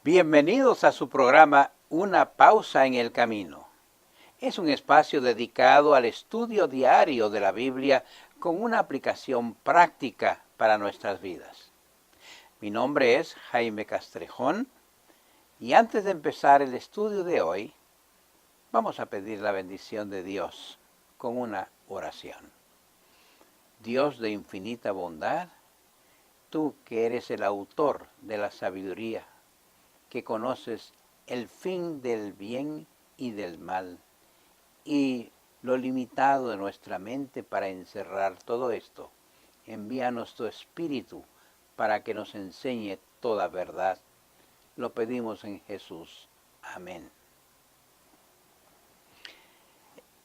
Bienvenidos a su programa Una pausa en el camino. Es un espacio dedicado al estudio diario de la Biblia con una aplicación práctica para nuestras vidas. Mi nombre es Jaime Castrejón y antes de empezar el estudio de hoy, vamos a pedir la bendición de Dios con una oración. Dios de infinita bondad, tú que eres el autor de la sabiduría, que conoces el fin del bien y del mal y lo limitado de nuestra mente para encerrar todo esto. Envíanos tu Espíritu para que nos enseñe toda verdad. Lo pedimos en Jesús. Amén.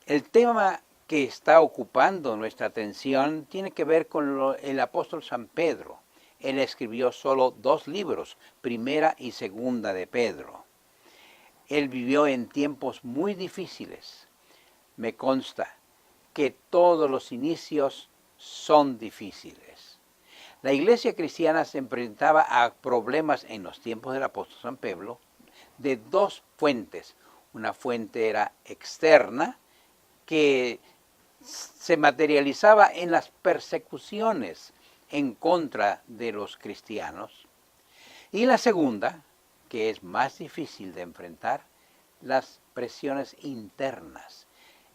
El tema que está ocupando nuestra atención tiene que ver con el apóstol San Pedro. Él escribió solo 2 libros, Primera y Segunda de Pedro. Él vivió en tiempos muy difíciles. Me consta que todos los inicios son difíciles. La iglesia cristiana se enfrentaba a problemas en los tiempos del apóstol San Pedro de 2 fuentes. Una fuente era externa, que se materializaba en las persecuciones en contra de los cristianos. Y la segunda, que es más difícil de enfrentar, las presiones internas.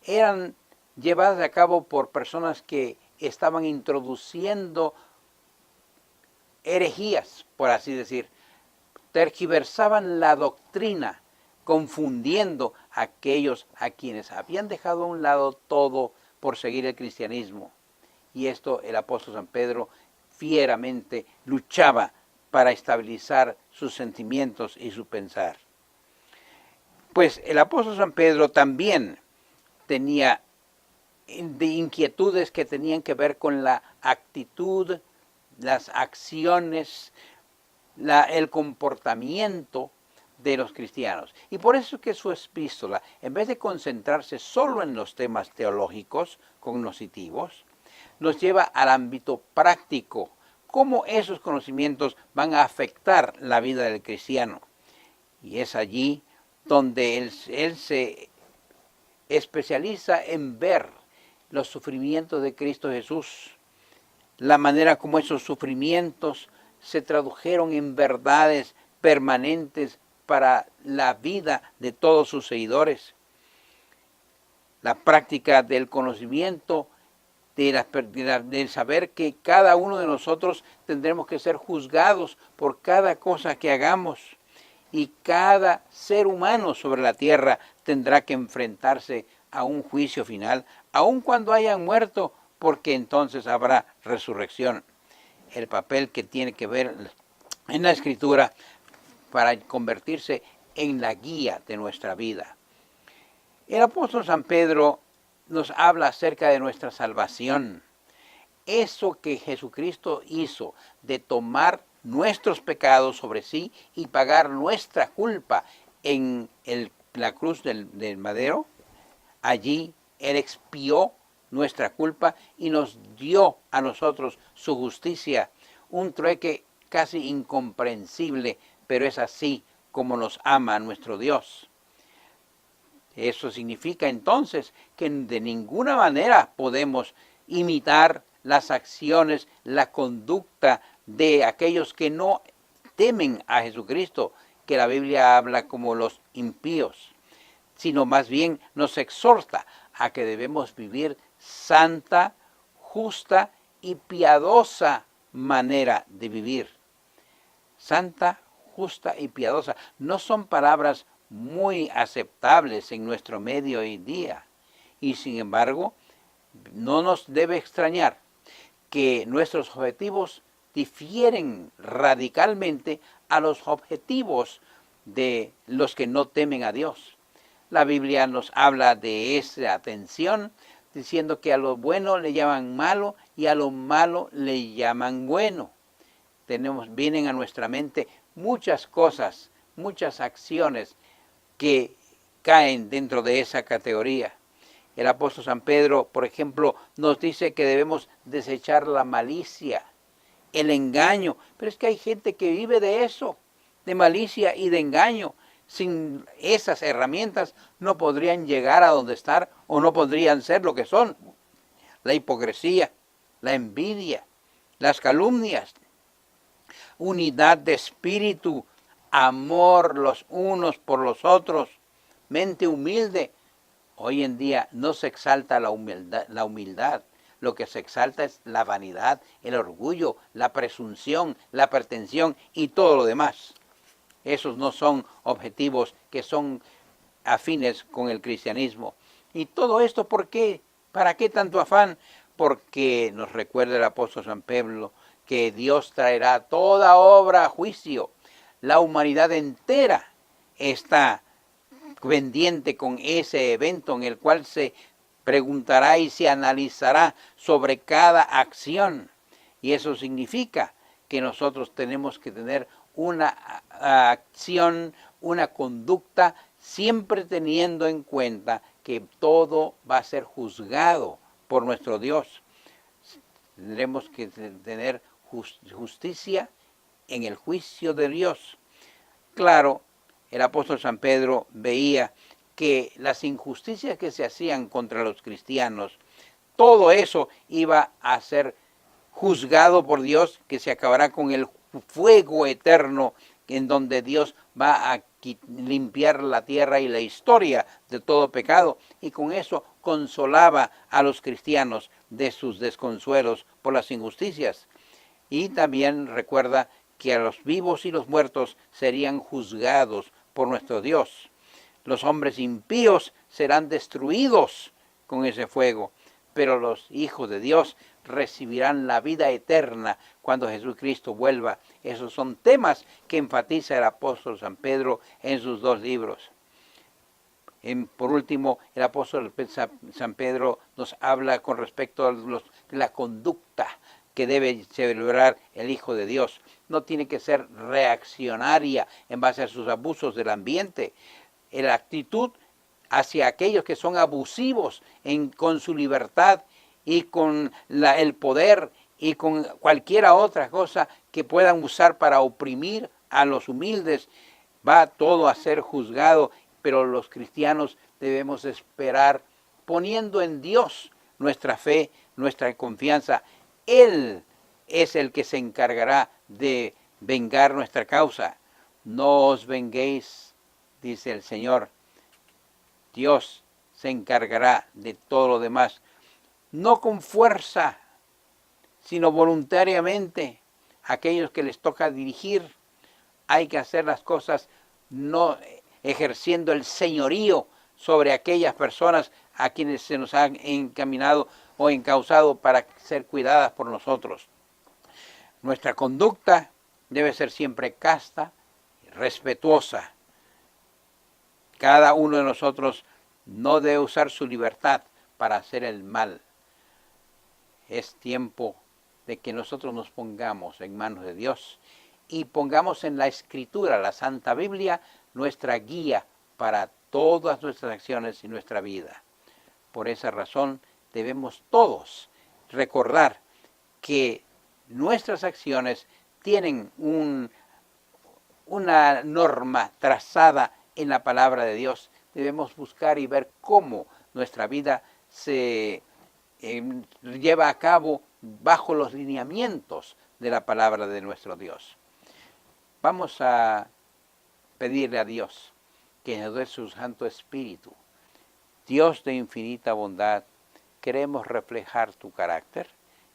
Eran llevadas a cabo por personas que estaban introduciendo herejías, por así decir. Tergiversaban la doctrina, confundiendo a aquellos a quienes habían dejado a un lado todo por seguir el cristianismo. Y esto el apóstol San Pedro fieramente luchaba para estabilizar sus sentimientos y su pensar. Pues el apóstol San Pedro también tenía inquietudes que tenían que ver con la actitud, las acciones, el comportamiento de los cristianos. Y por eso que su epístola, en vez de concentrarse solo en los temas teológicos, cognoscitivos, nos lleva al ámbito práctico, cómo esos conocimientos van a afectar la vida del cristiano. Y es allí donde él se especializa en ver los sufrimientos de Cristo Jesús, la manera como esos sufrimientos se tradujeron en verdades permanentes para la vida de todos sus seguidores. La práctica del conocimiento, del saber que cada uno de nosotros tendremos que ser juzgados por cada cosa que hagamos y cada ser humano sobre la tierra tendrá que enfrentarse a un juicio final, aun cuando hayan muerto, porque entonces habrá resurrección. El papel que tiene que ver en la Escritura para convertirse en la guía de nuestra vida. El apóstol San Pedro nos habla acerca de nuestra salvación. Eso que Jesucristo hizo de tomar nuestros pecados sobre sí y pagar nuestra culpa en la cruz del madero, allí Él expió nuestra culpa y nos dio a nosotros su justicia, un trueque casi incomprensible, pero es así como nos ama nuestro Dios. Eso significa entonces que de ninguna manera podemos imitar las acciones, la conducta de aquellos que no temen a Jesucristo, que la Biblia habla como los impíos, sino más bien nos exhorta a que debemos vivir santa, justa y piadosa manera de vivir. Santa, justa y piadosa no son palabras muy aceptables en nuestro medio hoy día. Y sin embargo, no nos debe extrañar que nuestros objetivos difieren radicalmente a los objetivos de los que no temen a Dios. La Biblia nos habla de esa tensión, diciendo que a lo bueno le llaman malo y a lo malo le llaman bueno. Vienen a nuestra mente muchas cosas, muchas acciones que caen dentro de esa categoría. El apóstol San Pedro, por ejemplo, nos dice que debemos desechar la malicia, el engaño. Pero es que hay gente que vive de eso, de malicia y de engaño. Sin esas herramientas no podrían llegar a donde están o no podrían ser lo que son. La hipocresía, la envidia, las calumnias, unidad de espíritu, amor los unos por los otros, mente humilde. Hoy en día no se exalta la humildad. Lo que se exalta es la vanidad, el orgullo, la presunción, la pretensión y todo lo demás. Esos no son objetivos que son afines con el cristianismo. ¿Y todo esto por qué? ¿Para qué tanto afán? Porque nos recuerda el apóstol San Pedro que Dios traerá toda obra a juicio. La humanidad entera está pendiente con ese evento en el cual se preguntará y se analizará sobre cada acción. Y eso significa que nosotros tenemos que tener una acción, una conducta, siempre teniendo en cuenta que todo va a ser juzgado por nuestro Dios. Tendremos que tener justicia en el juicio de Dios. Claro, el apóstol San Pedro veía que las injusticias que se hacían contra los cristianos, todo eso iba a ser juzgado por Dios, que se acabará con el fuego eterno en donde Dios va a limpiar la tierra y la historia de todo pecado, y con eso consolaba a los cristianos de sus desconsuelos por las injusticias. Y también recuerda que a los vivos y los muertos serían juzgados por nuestro Dios. Los hombres impíos serán destruidos con ese fuego, pero los hijos de Dios recibirán la vida eterna cuando Jesucristo vuelva. Esos son temas que enfatiza el apóstol San Pedro en sus dos libros. Por último, el apóstol San Pedro nos habla con respecto a la conducta que debe celebrar el Hijo de Dios. No tiene que ser reaccionaria en base a sus abusos del ambiente. La actitud hacia aquellos que son abusivos con su libertad y con el poder y con cualquier otra cosa que puedan usar para oprimir a los humildes, va todo a ser juzgado, pero los cristianos debemos esperar poniendo en Dios nuestra fe, nuestra confianza. Él es el que se encargará de vengar nuestra causa. No os venguéis, dice el Señor. Dios se encargará de todo lo demás. No con fuerza, sino voluntariamente. Aquellos que les toca dirigir, hay que hacer las cosas no ejerciendo el señorío sobre aquellas personas a quienes se nos han encaminado o encausado para ser cuidadas por nosotros. Nuestra conducta debe ser siempre casta y respetuosa. Cada uno de nosotros no debe usar su libertad para hacer el mal. Es tiempo de que nosotros nos pongamos en manos de Dios y pongamos en la Escritura, la Santa Biblia, nuestra guía para todas nuestras acciones y nuestra vida. Por esa razón debemos todos recordar que nuestras acciones tienen una norma trazada en la palabra de Dios. Debemos buscar y ver cómo nuestra vida se lleva a cabo bajo los lineamientos de la palabra de nuestro Dios. Vamos a pedirle a Dios que nos dé su Santo Espíritu. Dios de infinita bondad, queremos reflejar tu carácter,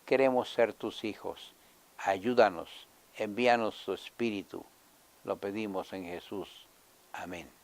queremos ser tus hijos. Ayúdanos, envíanos tu Espíritu. Lo pedimos en Jesús. Amén.